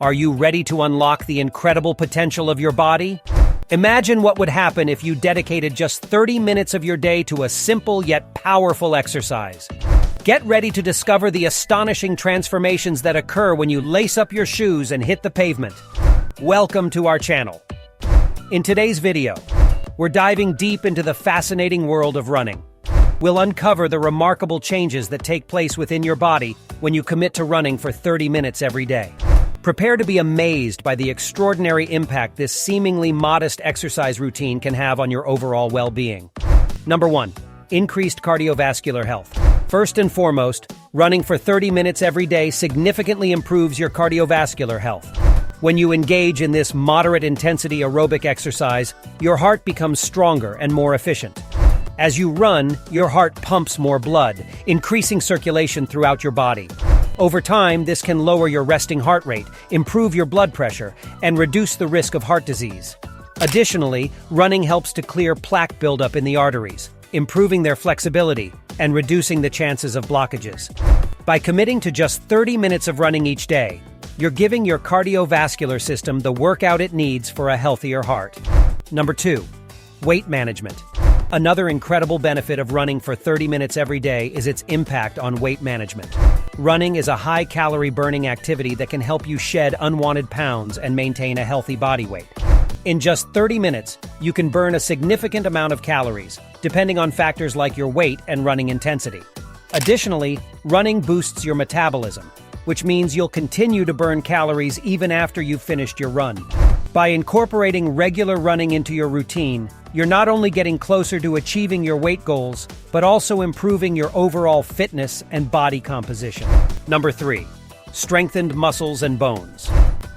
Are you ready to unlock the incredible potential of your body? Imagine what would happen if you dedicated just 30 minutes of your day to a simple yet powerful exercise. Get ready to discover the astonishing transformations that occur when you lace up your shoes and hit the pavement. Welcome to our channel. In today's video, we're diving deep into the fascinating world of running. We'll uncover the remarkable changes that take place within your body when you commit to running for 30 minutes every day. Prepare to be amazed by the extraordinary impact this seemingly modest exercise routine can have on your overall well-being. Number 1. Increased cardiovascular health. First and foremost, running for 30 minutes every day significantly improves your cardiovascular health. When you engage in this moderate-intensity aerobic exercise, your heart becomes stronger and more efficient. As you run, your heart pumps more blood, increasing circulation throughout your body. Over time, this can lower your resting heart rate, improve your blood pressure, and reduce the risk of heart disease. Additionally, running helps to clear plaque buildup in the arteries, improving their flexibility and reducing the chances of blockages. By committing to just 30 minutes of running each day, you're giving your cardiovascular system the workout it needs for a healthier heart. Number 2. Weight management. Another incredible benefit of running for 30 minutes every day is its impact on weight management. Running is a high-calorie burning activity that can help you shed unwanted pounds and maintain a healthy body weight. In just 30 minutes, you can burn a significant amount of calories, depending on factors like your weight and running intensity. Additionally, running boosts your metabolism, which means you'll continue to burn calories even after you've finished your run. By incorporating regular running into your routine, you're not only getting closer to achieving your weight goals, but also improving your overall fitness and body composition. Number 3. Strengthened muscles and bones.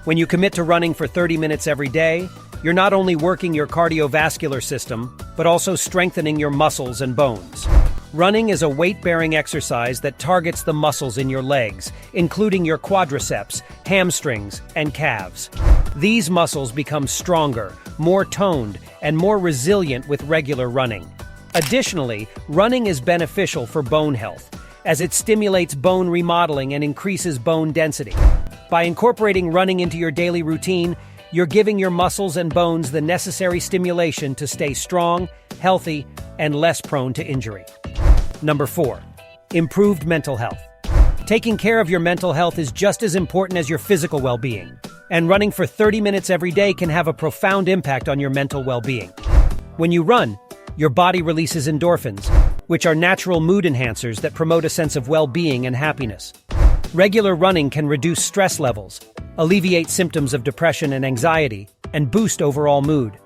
When you commit to running for 30 minutes every day, you're not only working your cardiovascular system, but also strengthening your muscles and bones. Running is a weight-bearing exercise that targets the muscles in your legs, including your quadriceps, hamstrings, and calves. These muscles become stronger, more toned, and more resilient with regular running. Additionally, running is beneficial for bone health, as it stimulates bone remodeling and increases bone density. By incorporating running into your daily routine, you're giving your muscles and bones the necessary stimulation to stay strong, healthy, and less prone to injury. Number 4. Improved mental health. Taking care of your mental health is just as important as your physical well-being, and running for 30 minutes every day can have a profound impact on your mental well-being. When you run, your body releases endorphins, which are natural mood enhancers that promote a sense of well-being and happiness. Regular running can reduce stress levels, alleviate symptoms of depression and anxiety, and boost overall mood.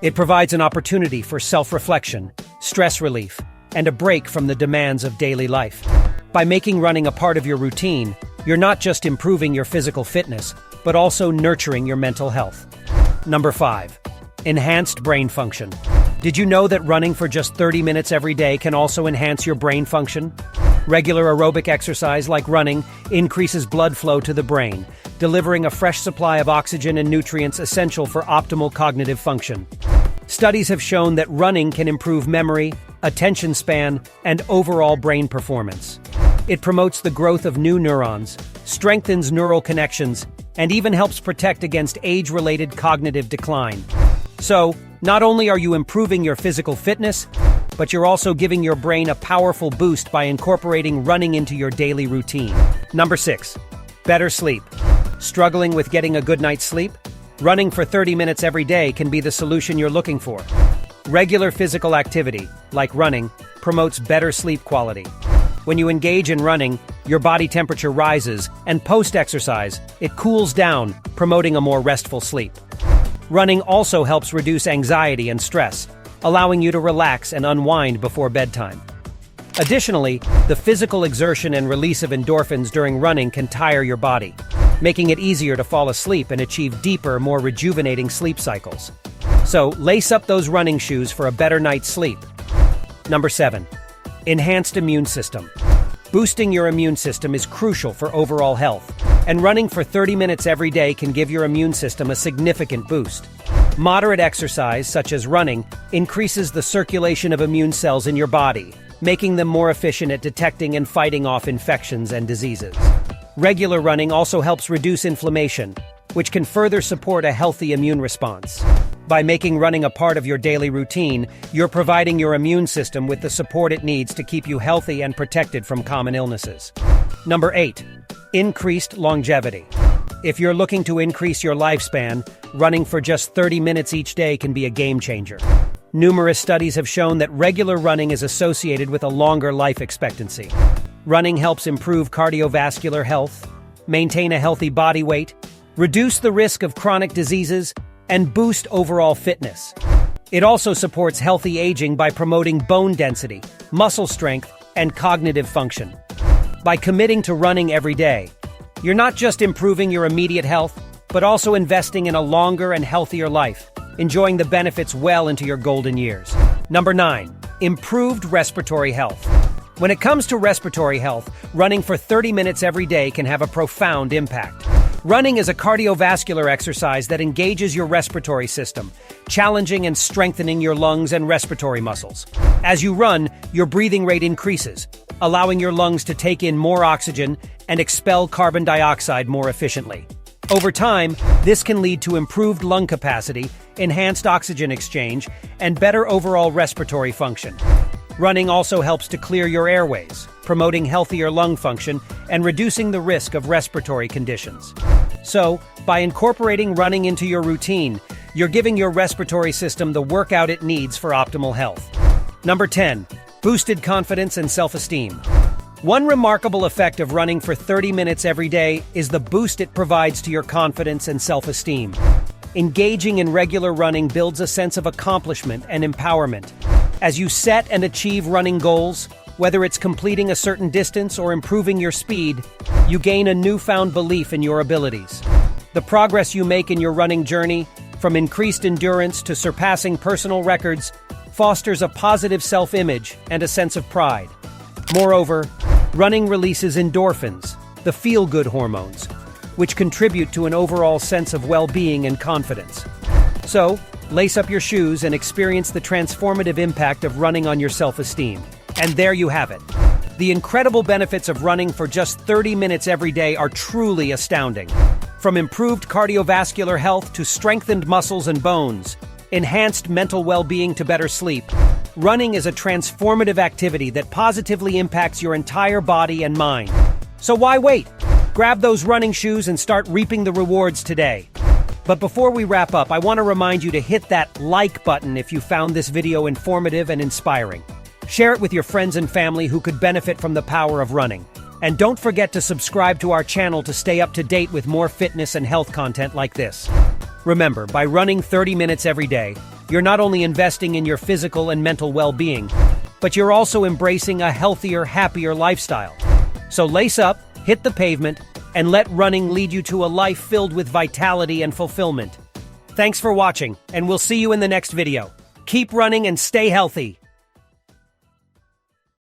It provides an opportunity for self-reflection, stress relief, and a break from the demands of daily life. By making running a part of your routine, you're not just improving your physical fitness, but also nurturing your mental health. Number 5. Enhanced brain function. Did you know that running for just 30 minutes every day can also enhance your brain function? Regular aerobic exercise like running increases blood flow to the brain, delivering a fresh supply of oxygen and nutrients essential for optimal cognitive function. Studies have shown that running can improve memory, attention span, and overall brain performance. It promotes the growth of new neurons, strengthens neural connections, and even helps protect against age-related cognitive decline. So, not only are you improving your physical fitness, but you're also giving your brain a powerful boost by incorporating running into your daily routine. Number 6. Better sleep. Struggling with getting a good night's sleep? Running for 30 minutes every day can be the solution you're looking for. Regular physical activity, like running, promotes better sleep quality. When you engage in running, your body temperature rises, and post-exercise, it cools down, promoting a more restful sleep. Running also helps reduce anxiety and stress, allowing you to relax and unwind before bedtime. Additionally, the physical exertion and release of endorphins during running can tire your body, making it easier to fall asleep and achieve deeper, more rejuvenating sleep cycles. So, lace up those running shoes for a better night's sleep. Number 7. Enhanced immune system. Boosting your immune system is crucial for overall health, and running for 30 minutes every day can give your immune system a significant boost. Moderate exercise, such as running, increases the circulation of immune cells in your body, making them more efficient at detecting and fighting off infections and diseases. Regular running also helps reduce inflammation, which can further support a healthy immune response. By making running a part of your daily routine, you're providing your immune system with the support it needs to keep you healthy and protected from common illnesses. Number 8. Increased longevity. If you're looking to increase your lifespan, running for just 30 minutes each day can be a game changer. Numerous studies have shown that regular running is associated with a longer life expectancy. Running helps improve cardiovascular health, maintain a healthy body weight, reduce the risk of chronic diseases, and boost overall fitness. It also supports healthy aging by promoting bone density, muscle strength, and cognitive function. By committing to running every day, you're not just improving your immediate health, but also investing in a longer and healthier life, enjoying the benefits well into your golden years. Number 9. Improved respiratory health. When it comes to respiratory health, running for 30 minutes every day can have a profound impact. Running is a cardiovascular exercise that engages your respiratory system, challenging and strengthening your lungs and respiratory muscles. As you run, your breathing rate increases, allowing your lungs to take in more oxygen and expel carbon dioxide more efficiently. Over time, this can lead to improved lung capacity, enhanced oxygen exchange, and better overall respiratory function. Running also helps to clear your airways, promoting healthier lung function and reducing the risk of respiratory conditions. So, by incorporating running into your routine, you're giving your respiratory system the workout it needs for optimal health. Number 10. Boosted confidence and self-esteem. One remarkable effect of running for 30 minutes every day is the boost it provides to your confidence and self-esteem. Engaging in regular running builds a sense of accomplishment and empowerment. As you set and achieve running goals, whether it's completing a certain distance or improving your speed, you gain a newfound belief in your abilities. The progress you make in your running journey, from increased endurance to surpassing personal records, fosters a positive self-image and a sense of pride. Moreover, running releases endorphins, the feel-good hormones, which contribute to an overall sense of well-being and confidence. So, lace up your shoes and experience the transformative impact of running on your self-esteem. And there you have it. The incredible benefits of running for just 30 minutes every day are truly astounding. From improved cardiovascular health to strengthened muscles and bones, enhanced mental well-being to better sleep, running is a transformative activity that positively impacts your entire body and mind. So why wait? Grab those running shoes and start reaping the rewards today. But before we wrap up, I want to remind you to hit that like button if you found this video informative and inspiring. Share it with your friends and family who could benefit from the power of running. And don't forget to subscribe to our channel to stay up to date with more fitness and health content like this. Remember, by running 30 minutes every day, you're not only investing in your physical and mental well-being, but you're also embracing a healthier, happier lifestyle. So lace up, hit the pavement, and let running lead you to a life filled with vitality and fulfillment. Thanks for watching, and we'll see you in the next video. Keep running and stay healthy.